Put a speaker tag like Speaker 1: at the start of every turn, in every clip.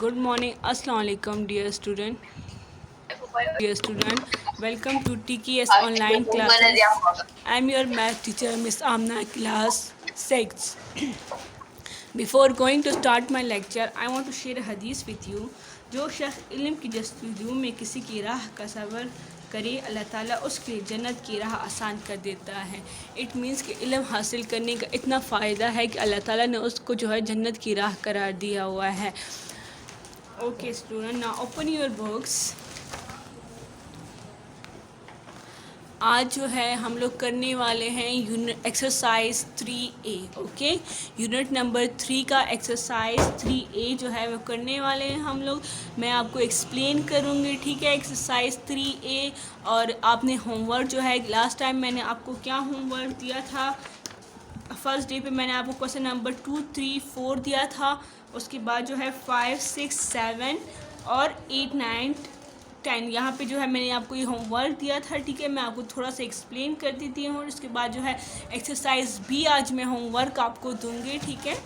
Speaker 1: Good morning, Assalamu alaikum, dear student. Welcome to TKS online classes. I am your math teacher, Miss Amna, class 6. Before going to start my lecture, I want to share a hadith with you. जो शख्स इल्म की जस्तजू में किसी की राह का सफ़र करे, अल्लाह ताला उसके लिए जन्नत की राह आसान कर देता है. इट मीन्स कि इल्म हासिल करने का इतना फ़ायदा है कि अल्लाह ताला ने उसको जो है जन्नत की राह करार दिया हुआ है. Okay student, now open your books. आज जो है हम लोग करने वाले हैं unit exercise 3A. Okay, unit number 3 का एक्सरसाइज 3A जो है वो करने वाले हैं हम लोग. मैं आपको एक्सप्लेन करूँगी, ठीक है, एक्सरसाइज 3A. और आपने होमवर्क जो है, लास्ट टाइम मैंने आपको क्या होमवर्क दिया था, फर्स्ट डे पे मैंने आपको क्वेश्चन नंबर 2, 3, 4 दिया था. उसके बाद जो है 5, 6, 7 और 8, 9, 10 यहाँ पे जो है मैंने आपको ये होमवर्क दिया था. ठीक है, मैं आपको थोड़ा सा एक्सप्लेन कर देती हूँ. और उसके बाद जो है एक्सरसाइज भी आज मैं होमवर्क आपको दूंगी. ठीक है,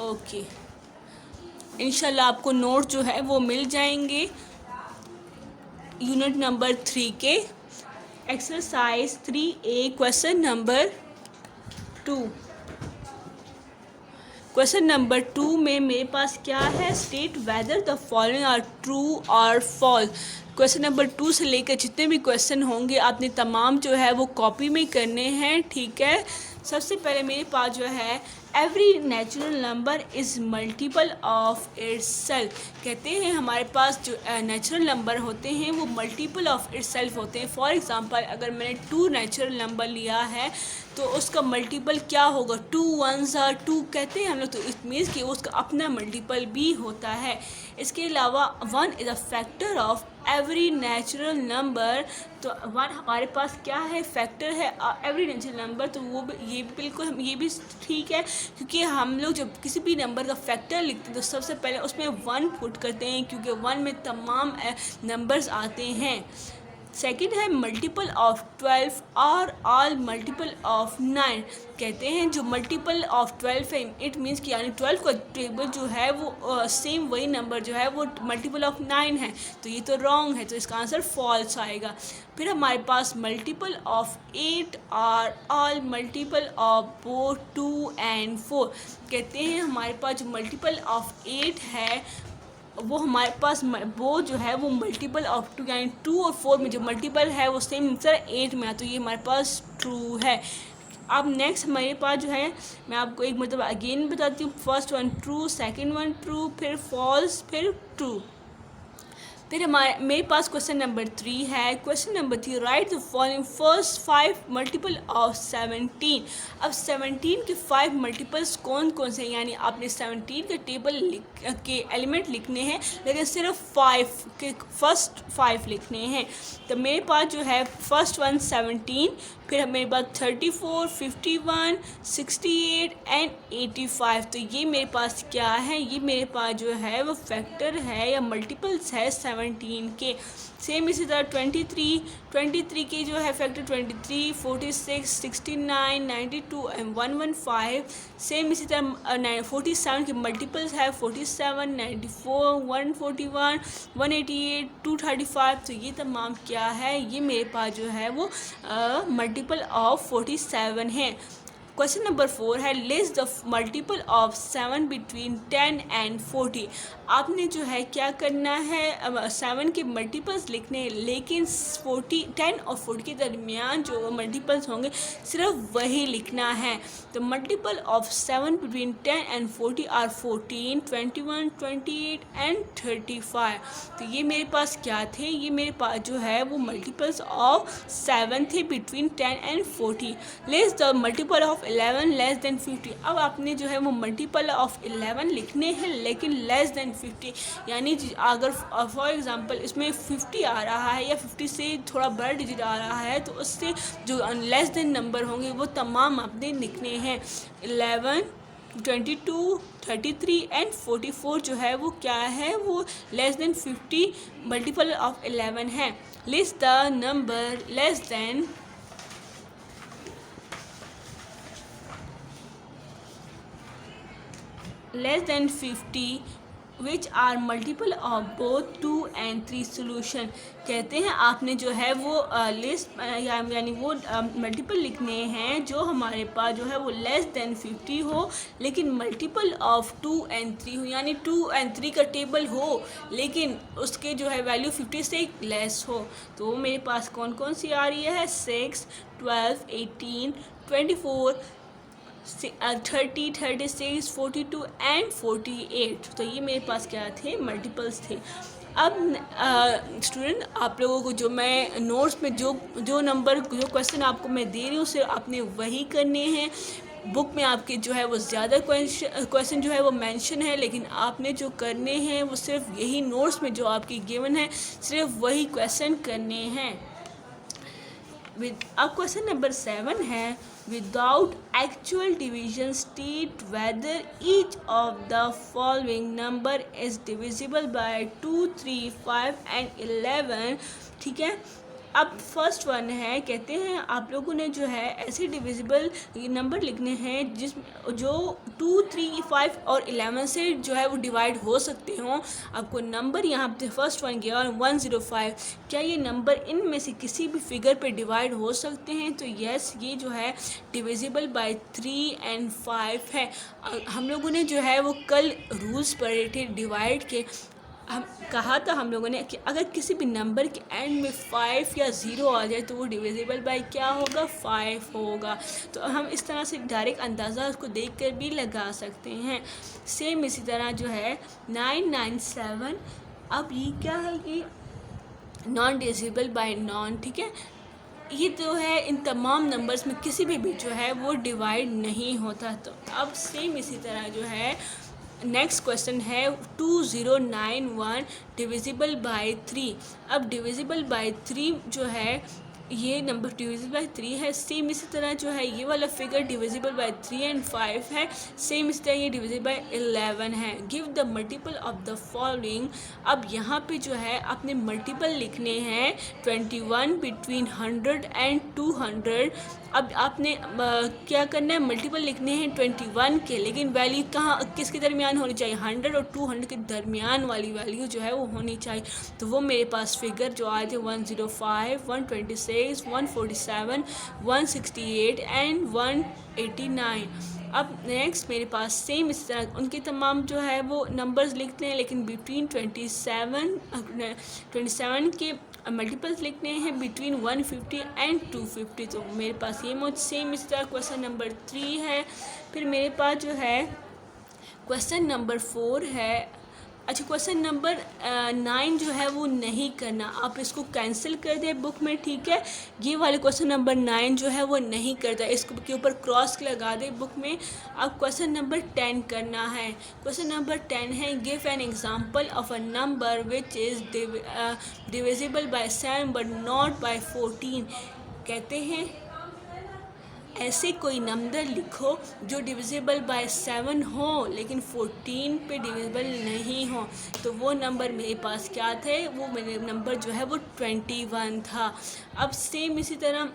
Speaker 1: ओके. इंशाल्लाह आपको नोट जो है वो मिल जाएंगे यूनिट नंबर 3 के. Exercise 3A question number 2. Question number 2 में मेरे पास क्या है, state whether the following are true और फॉल्स. क्वेश्चन नंबर 2 से लेकर जितने भी क्वेश्चन होंगे आपने तमाम जो है वो कॉपी में करने हैं. ठीक है, सबसे पहले मेरे पास जो है every natural number is multiple of itself. कहते हैं हमारे पास जो नेचुरल नंबर होते हैं वो मल्टीपल ऑफ इट्ससेल्फ होते हैं. फॉर एग्ज़ाम्पल अगर मैंने 2 नेचुरल नंबर लिया है तो उसका मल्टीपल क्या होगा, 2 1s are 2 कहते हैं हम लोग. तो इट मीन्स कि उसका अपना मल्टीपल भी होता है. इसके अलावा 1 is a factor of every natural number. तो 1 हमारे पास क्या है, फैक्टर है एवरी नेचुरल नंबर. तो वो ये बिल्कुल ये भी ठीक है, क्योंकि हम लोग जब किसी भी नंबर का फैक्टर लिखते हैं तो सबसे पहले उसमें 1 पुट करते हैं, क्योंकि 1 में तमाम नंबर्स आते हैं. सेकेंड है मल्टीपल ऑफ 12 और ऑल मल्टीपल ऑफ 9. कहते हैं जो मल्टीपल ऑफ 12 है, इट मीन्स कि यानी 12 का टेबल जो है वो सेम वही नंबर जो है वो मल्टीपल ऑफ 9 है. तो ये तो रॉन्ग है, तो इसका आंसर फॉल्स आएगा. फिर हमारे पास मल्टीपल ऑफ 8 और all multiple of both 2 and 4. कहते हैं हमारे पास जो मल्टीपल ऑफ 8 है वो हमारे पास वो जो है वो मल्टीपल ऑफ 2 यानी 2 और 4 में जो मल्टीपल है वो सेम आंसर 8 में है. तो ये हमारे पास ट्रू है. अब नेक्स्ट हमारे पास जो है मैं आपको एक मतलब अगेन बताती हूँ. First one true, second one true, फिर फॉल्स, फिर ट्रू. फिर मेरे पास क्वेश्चन नंबर 3 है. Question number 3, right the following first 5 multiple of 17. अब 17 के 5 मल्टीपल्स कौन कौन से हैं, यानी आपने 17 के टेबल के एलिमेंट लिखने हैं, लेकिन सिर्फ 5 के फर्स्ट 5 लिखने हैं. तो मेरे पास जो है फर्स्ट वन 17, फिर मेरे पास 34, 51, 68 एंड 85. तो ये मेरे पास क्या है, ये मेरे पास जो है वो फैक्टर है या मल्टीपल्स है 17 के. सेम इसी तरह 23 के जो है फैक्टर 23, 46, 69, 92 एंड 115. सेम इसी तरह 47 के मल्टीपल्स है 47, 94, 141, 188, 235. तो ये तमाम क्या है, ये मेरे पास जो है वो मल्टीपल ऑफ 47 है. क्वेश्चन नंबर 4 है, list the multiple of 7 between 10 and 40. आपने जो है क्या करना है, 7 के मल्टीपल्स लिखने हैं, लेकिन 10 और 40 के दरमियान जो मल्टीपल्स होंगे सिर्फ वही लिखना है. तो multiple of 7 between 10 and 40 are 14, 21, 28 and 35. तो ये मेरे पास क्या थे, ये मेरे पास जो है वो मल्टीपल्स ऑफ 7 थे between 10 and 40. List the multiple of 11 less than 50. अब आपने जो है वो मल्टीपल ऑफ 11 लिखने हैं लेकिन लेस देन 50, यानी अगर फॉर एग्जांपल इसमें 50 आ रहा है या 50 से थोड़ा बड़ा डिजिट आ रहा है तो उससे जो लेस देन नंबर होंगे वो तमाम आपने लिखने हैं. 11, 22, 33 एंड 44 जो है वो क्या है, वो लेस देन 50 मल्टीपल ऑफ 11 है. List the number less than less than 50 which are multiple of both 2 and 3 solution. कहते हैं आपने जो है वो लिस्ट यानी वो मल्टीपल लिखने हैं जो हमारे पास जो है वो लेस देन 50 हो लेकिन मल्टीपल ऑफ 2 and 3 हो, यानी 2 and 3 का टेबल हो लेकिन उसके जो है वैल्यू 50 से लेस हो। तो मेरे पास कौन कौन सी आ रही है 6, 12, 18, 24, 30, 36, 42 एंड 48। तो ये मेरे पास क्या थे मल्टीपल्स थे। अब स्टूडेंट आप लोगों को जो मैं नोट्स में जो नंबर जो क्वेश्चन आपको मैं दे रही हूँ सिर्फ आपने वही करने हैं। बुक में आपके जो है वो ज़्यादा क्वेश्चन जो है वो मेंशन है लेकिन आपने जो करने हैं वो सिर्फ यही नोट्स में जो आपकी गिवन है सिर्फ वही क्वेश्चन करने हैं। अब क्वेश्चन नंबर 7 है without actual division state whether each of the following number is divisible by 2, 3, 5 and 11। ठीक है, अब फर्स्ट वन है कहते हैं आप लोगों ने जो है ऐसे डिविजिबल नंबर लिखने हैं जो 2, 3, 5 और 11 से जो है वो डिवाइड हो सकते हों। आपको नंबर यहाँ पे फर्स्ट वन गया 105। क्या ये नंबर इनमें से किसी भी फिगर पे डिवाइड हो सकते हैं? तो यस, ये जो है डिविजिबल बाय 3 and 5 है। हम लोगों ने जो है वो कल रूल्स पढ़े थे डिवाइड के। हम कहा था हम लोगों ने कि अगर किसी भी नंबर के एंड में 5 या 0 आ जाए तो वो डिविजिबल बाय क्या होगा 5 होगा। तो हम इस तरह से डायरेक्ट अंदाज़ा उसको देख कर भी लगा सकते हैं। सेम इसी तरह जो है 997। अब ये क्या है कि नॉन डिविजिबल बाय नॉन। ठीक है, ये जो है इन तमाम नंबर्स में किसी भी जो है वो डिवाइड नहीं होता। तो अब सेम इसी तरह जो है नेक्स्ट क्वेश्चन है 2091 डिविजिबल बाय 3। अब डिविजिबल बाय 3 जो है ये नंबर डिविजिबल बाय 3 है। सेम इसी तरह जो है ये वाला फिगर डिविजिबल बाय 3 and 5 है। सेम इसी तरह ये डिविजिबल बाय 11 है। Give the multiple of the following. अब यहाँ पे जो है आपने मल्टीपल लिखने हैं 21 बिटवीन 100 and 200। अब आपने क्या करना है मल्टीपल लिखने हैं 21 के, लेकिन वैल्यू कहाँ किसके दरमियान होनी चाहिए 100 और 200 के दरमियान वाली वैल्यू जो है वो होनी चाहिए। तो वो मेरे पास फिगर जो आए थे 105, 126, 147, 168 एंड 189। अब नेक्स्ट मेरे पास सेम इस तरह उनके तमाम जो है वो नंबर्स लिखते हैं लेकिन बिटवीन 27 के मल्टीपल्स लिखने हैं बिटवीन 150 एंड 250। तो मेरे पास ये सेम इस तरह क्वेश्चन नंबर 3 है। फिर मेरे पास जो है क्वेश्चन नंबर 4 है। अच्छा, क्वेश्चन नंबर 9 जो है वो नहीं करना, आप इसको कैंसिल कर दें बुक में। ठीक है, ये वाले क्वेश्चन नंबर 9 जो है वो नहीं करता, इसको के ऊपर क्रॉस लगा दें बुक में। अब क्वेश्चन नंबर 10 करना है। क्वेश्चन नंबर 10 है give an example of a number which is divisible by 7 but not by 14। कहते हैं ऐसे कोई नंबर लिखो जो डिविजिबल बाय 7 हो लेकिन 14 पे डिविजिबल नहीं हो। तो वो नंबर मेरे पास क्या थे, वो मेरे नंबर जो है वो 21 था। अब सेम इसी तरह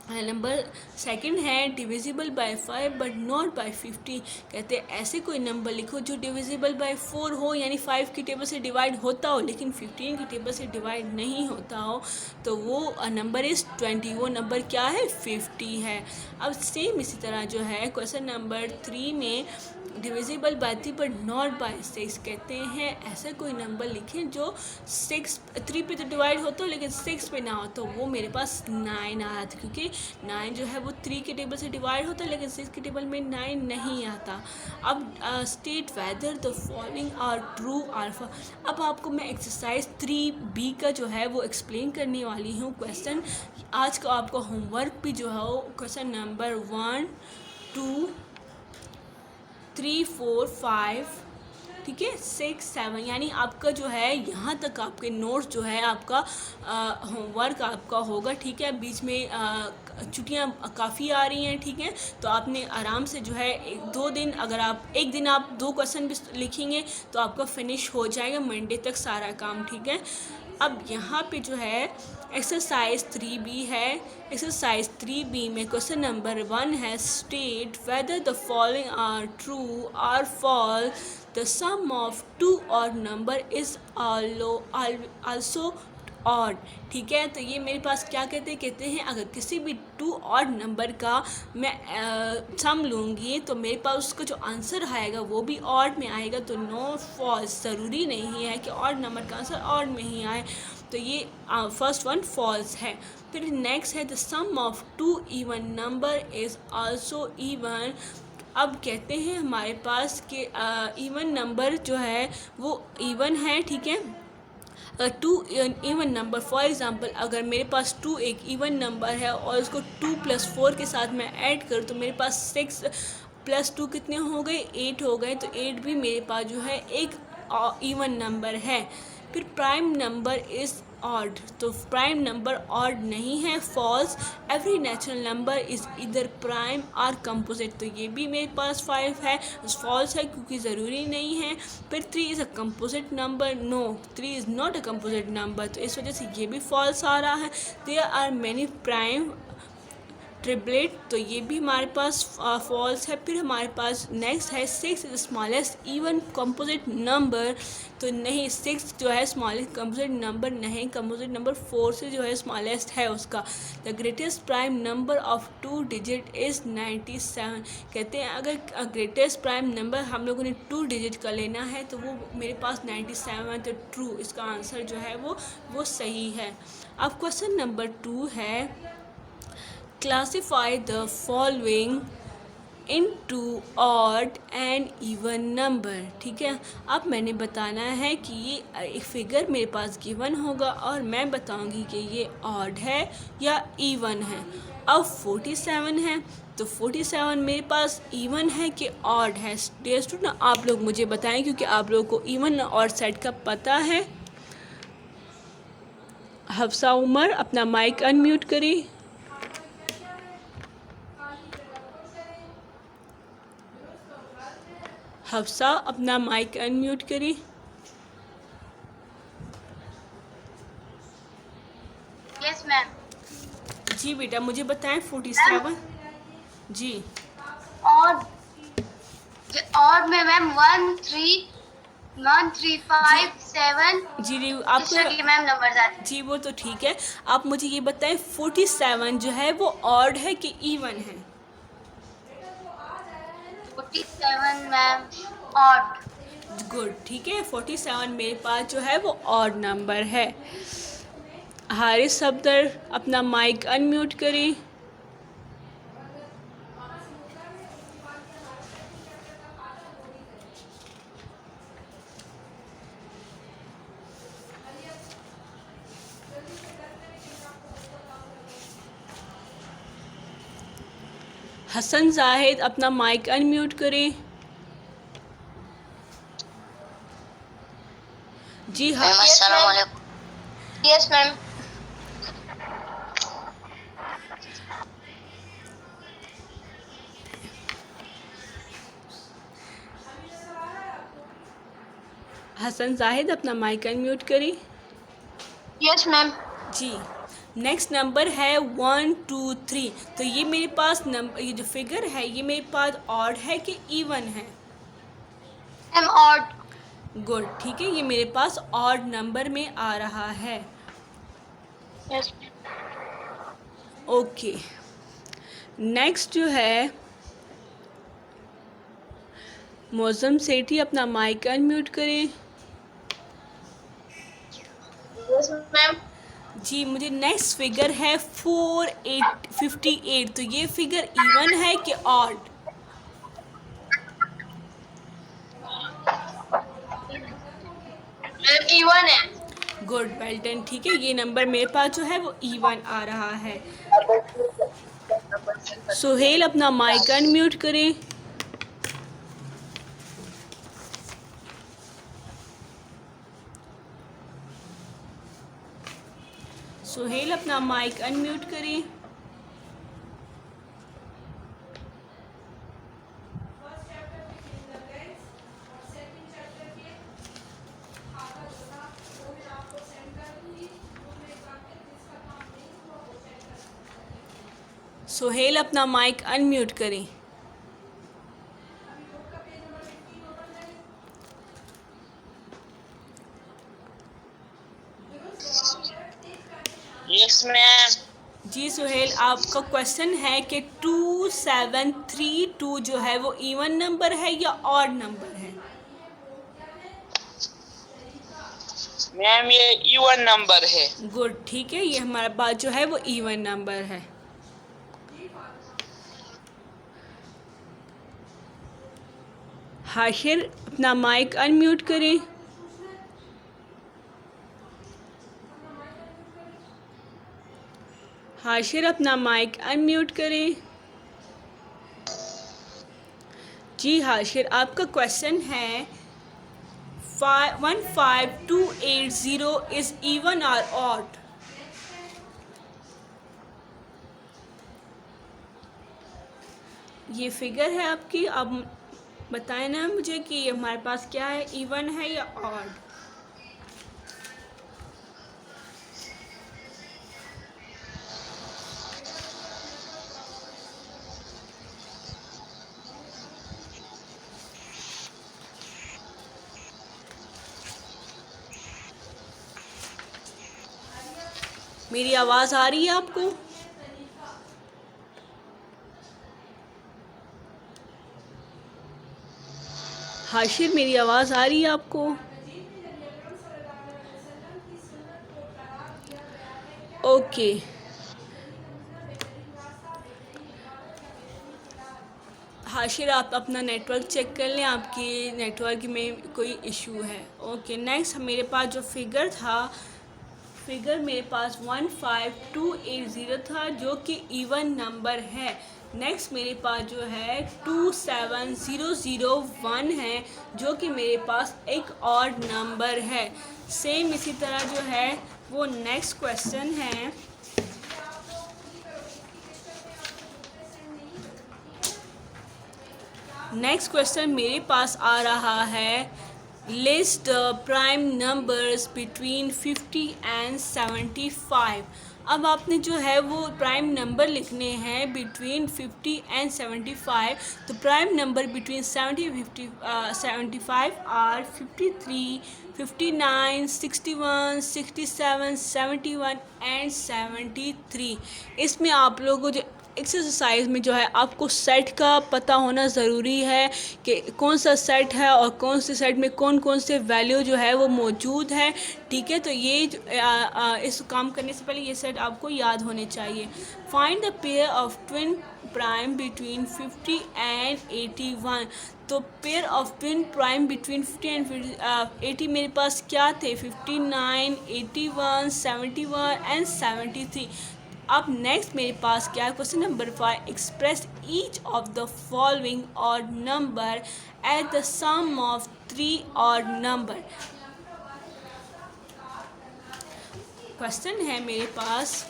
Speaker 1: नंबर सेकंड है divisible by 5 but not by 50। कहते हैं ऐसे कोई नंबर लिखो जो डिविजिबल बाय 4 हो, यानी 5 की टेबल से डिवाइड होता हो लेकिन 15 की टेबल से डिवाइड नहीं होता हो। तो वो नंबर इज़ 20, वो नंबर क्या है 50 है। अब सेम इसी तरह जो है क्वेश्चन नंबर 3 में divisible by 3 but not by 6। कहते हैं ऐसा कोई नंबर लिखें जो 3 पे तो डिवाइड होता हो लेकिन 6 पे ना हो। तो वो मेरे पास 9 आया था, क्योंकि 9 जो है वो 3 के टेबल से डिवाइड होता है लेकिन 6 के टेबल में 9 नहीं आता। अब state whether the following are true alpha. अब आपको मैं एक्सरसाइज 3B का जो है वो एक्सप्लेन करने वाली हूँ क्वेश्चन। आज का आपका होमवर्क भी जो है क्वेश्चन नंबर 1, 2, 3, 4, 5, ठीक है, 6, 7, यानी आपका जो है यहाँ तक आपके नोट्स जो है आपका होमवर्क आपका होगा। ठीक है, बीच में छुट्टियाँ काफ़ी आ रही हैं। ठीक है, तो आपने आराम से जो है 2 दिन, अगर आप एक दिन आप 2 क्वेश्चन भी लिखेंगे तो आपका फिनिश हो जाएगा मंडे तक सारा काम। ठीक है, अब यहाँ पे जो है एक्सरसाइज 3B है। एक्सरसाइज 3B में क्वेश्चन नंबर 1 है, state whether the following are true और false, the sum of two odd number is also odd. ठीक है, तो ये मेरे पास क्या कहते हैं अगर किसी भी टू ऑड नंबर का मैं सम लूँगी तो मेरे पास उसका जो आंसर आएगा वो भी ऑड में आएगा। तो नो, फॉल्स, ज़रूरी नहीं है कि ऑड नंबर का आंसर ऑड में ही आए। तो ये फर्स्ट वन फॉल्स है। फिर नेक्स्ट है, the sum of two even number is also even. अब कहते हैं हमारे पास कि इवन नंबर जो है वो इवन है। ठीक है, two even number, for example अगर मेरे पास टू एक इवन नंबर है और उसको 2+4 के साथ मैं ऐड करूँ तो मेरे पास 6+2 कितने हो गए, 8 हो गए। तो 8 भी मेरे पास जो है एक इवन नंबर है। फिर प्राइम नंबर इज़ ऑड, तो प्राइम नंबर ऑड नहीं है, false. Every natural number is either prime और कंपोजिट, तो ये भी मेरे पास 5 है, फॉल्स है क्योंकि ज़रूरी नहीं है। फिर 3 is a composite number, no, 3 is not a composite number, तो इस वजह से ये भी फॉल्स आ रहा है। There are many prime triplet, तो ये भी हमारे पास फॉल्स है। फिर हमारे पास नेक्स्ट है, 6 is smallest even composite number, तो नहीं, 6 जो है स्मॉलेस्ट कंपोजिट नंबर नहीं, कंपोजिट नंबर 4 से जो है स्मॉलेस्ट है उसका। The greatest prime number of 2 digit is 97। कहते हैं अगर ग्रेटेस्ट प्राइम नंबर हम लोगों ने 2 डिजिट का लेना है तो वो मेरे पास 97, तो ट्रू, इसका आंसर जो है वो सही है। अब क्वेश्चन नंबर 2 है, classify the following into odd and even number। ठीक है, अब मैंने बताना है कि ये एक फिगर मेरे पास गिवन होगा और मैं बताऊंगी कि ये ऑड है या इवन है। अब 47 है, तो 47 मेरे पास इवन है कि ऑड है। डियर स्टूडेंट, आप लोग मुझे बताएं क्योंकि आप लोगों को इवन और सेट का पता है। हफ्सा उमर, अपना माइक अनम्यूट करिए। हफ्सा, अपना माइक अनम्यूट करिए।
Speaker 2: Yes ma'am.
Speaker 1: जी बेटा, मुझे बताएं 47। जी,
Speaker 2: और में मैम 1 3 1 3 5 7
Speaker 1: जी
Speaker 2: आपको मैम नंबर आते।
Speaker 1: जी वो तो ठीक है, आप मुझे ये बताएं 47 जो है वो ऑड है कि इवन है?
Speaker 2: 47 मैम ऑड।
Speaker 1: गुड, ठीक है, 47 मेरे पास जो है वो ऑड नंबर है। हारिस सफदर, अपना माइक अनम्यूट करें। हसन जाहिद, अपना माइक अनम्यूट करें। जी हाँ,
Speaker 2: अस्सलाम वालेकुम। Yes ma'am.
Speaker 1: हसन जाहिद, अपना माइक अनम्यूट करें।
Speaker 2: Yes ma'am.
Speaker 1: जी, नेक्स्ट नंबर है 1 2 3, तो ये मेरे पास नंबर, ये जो फिगर है ये मेरे पास ऑड है कि इवन है?
Speaker 2: Ma'am odd.
Speaker 1: गुड, ठीक है, ये मेरे पास ऑड नंबर में आ रहा है।
Speaker 2: यस।
Speaker 1: ओके, नेक्स्ट जो है मौसम सेठी, अपना माइक अनम्यूट करें।
Speaker 2: Yes ma'am.
Speaker 1: जी, मुझे नेक्स्ट फिगर है 4858, तो ये फिगर इवन है कि ऑड?
Speaker 2: मैम इवन है।
Speaker 1: गुड, वेल डन, ठीक है, ये नंबर मेरे पास जो है वो इवन आ रहा है। सुहेल, अपना माइक अनम्यूट करें। सुहेल, अपना माइक अनम्यूट करें। सुहेल अपना माइक अनम्यूट करें।
Speaker 3: Yes ma'am.
Speaker 1: जी सुहेल, आपका क्वेश्चन है कि 2732 जो है वो इवन नंबर है या ऑड नंबर है?
Speaker 3: मैम ये इवन नंबर है।
Speaker 1: गुड, ठीक है, ये हमारा पास जो है वो इवन नंबर है। हाशिर अपना माइक अनम्यूट करें। हाशिर अपना माइक अनम्यूट करें। जी हाशिर, आपका क्वेश्चन है 15280 इज इवन और ऑड? ये फिगर है आपकी, अब बताएं ना मुझे कि हमारे पास क्या है, इवन है या ऑड? मेरी आवाज़ आ रही है आपको? हाशिर, मेरी आवाज़ आ रही है आपको? ओके, हाशिर आप अपना नेटवर्क चेक कर लें, आपकी नेटवर्क में कोई इशू है। ओके, नेक्स्ट मेरे पास जो फिगर था, फिगर मेरे पास 15280 था जो कि इवन नंबर है। नेक्स्ट मेरे पास जो है 27001 है जो कि मेरे पास एक ऑड नंबर है। सेम इसी तरह जो है वो नेक्स्ट क्वेश्चन है। नेक्स्ट क्वेश्चन मेरे पास आ रहा है, list the prime numbers between 50 and 75। अब आपने जो है वो प्राइम नंबर लिखने हैं बिटवीन 50 एंड 75। तो prime number between 75 are 53, 59, 61, 67, 71 and 73। इसमें आप लोगों को जो एक्सरसाइज में जो है आपको सेट का पता होना ज़रूरी है कि कौन सा सेट है और कौन से सेट में कौन कौन से वैल्यू जो है वो मौजूद है। ठीक है, तो ये इस काम करने से पहले ये सेट आपको याद होने चाहिए। Find the pair of twin prime between 50 and 81। तो pair of twin prime between 50 and 80 मेरे पास क्या थे, 59, 81, 71 एंड 73। अब नेक्स्ट मेरे पास क्या है, question number 5, express each of the following odd number at the sum of 3 odd number. Question है मेरे पास,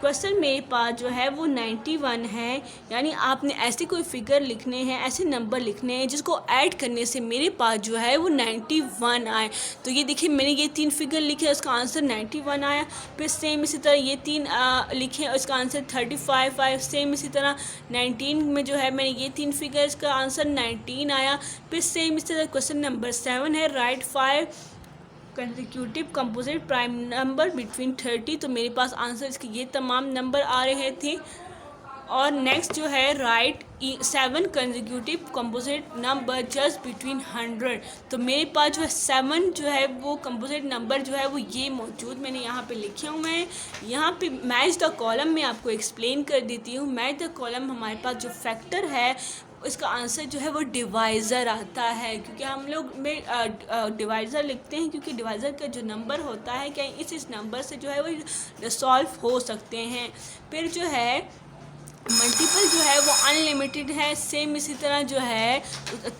Speaker 1: क्वेश्चन मेरे पास जो है वो 91 है, यानी आपने ऐसे कोई फिगर लिखने हैं, ऐसे नंबर लिखने हैं जिसको ऐड करने से मेरे पास जो है वो 91 आए। तो ये देखिए मैंने ये 3 फिगर लिखे, उसका आंसर 91 आया। फिर सेम इसी तरह ये 3 लिखे, उसका आंसर 35 आया। सेम इसी तरह 19 में जो है मैंने ये 3 फिगर, इसका आंसर 19 आया। फिर सेम इसी तरह क्वेश्चन नंबर 7 है, right 5 consecutive composite prime number between 30। तो मेरे पास आंसर इसके ये तमाम नंबर आ रहे थे। और नेक्स्ट जो है right 7 consecutive composite number just between 100। तो मेरे पास जो है 7 जो है वो कंपोजिट नंबर जो है वो ये मौजूद मैंने यहाँ पे लिखे हुए हैं। यहाँ पे मैच द कॉलम में आपको एक्सप्लेन कर देती हूँ। मैच द कॉलम हमारे पास जो फैक्टर है इसका आंसर जो है वो डिवाइज़र आता है, क्योंकि हम लोग में डिवाइज़र लिखते हैं क्योंकि डिवाइज़र का जो नंबर होता है क्या इस नंबर से जो है वो सॉल्व हो सकते हैं। फिर जो है मल्टीपल जो है वो अनलिमिटेड है। सेम इसी तरह जो है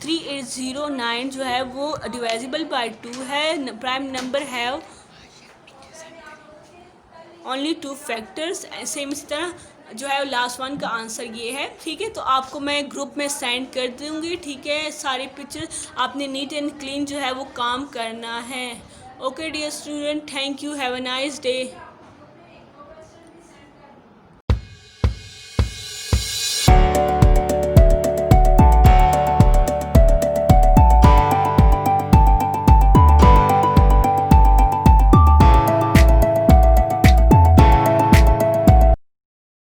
Speaker 1: 3809 जो है वो डिवाइजिबल बाय 2 है। प्राइम नंबर है ओनली 2 फैक्टर्स। सेम इसी तरह जो है लास्ट वन का आंसर ये है। ठीक है, तो आपको मैं ग्रुप में सेंड कर दूँगी। ठीक है, सारे पिक्चर आपने नीट एंड क्लीन जो है वो काम करना है। Okay dear student, thank you, have a nice day.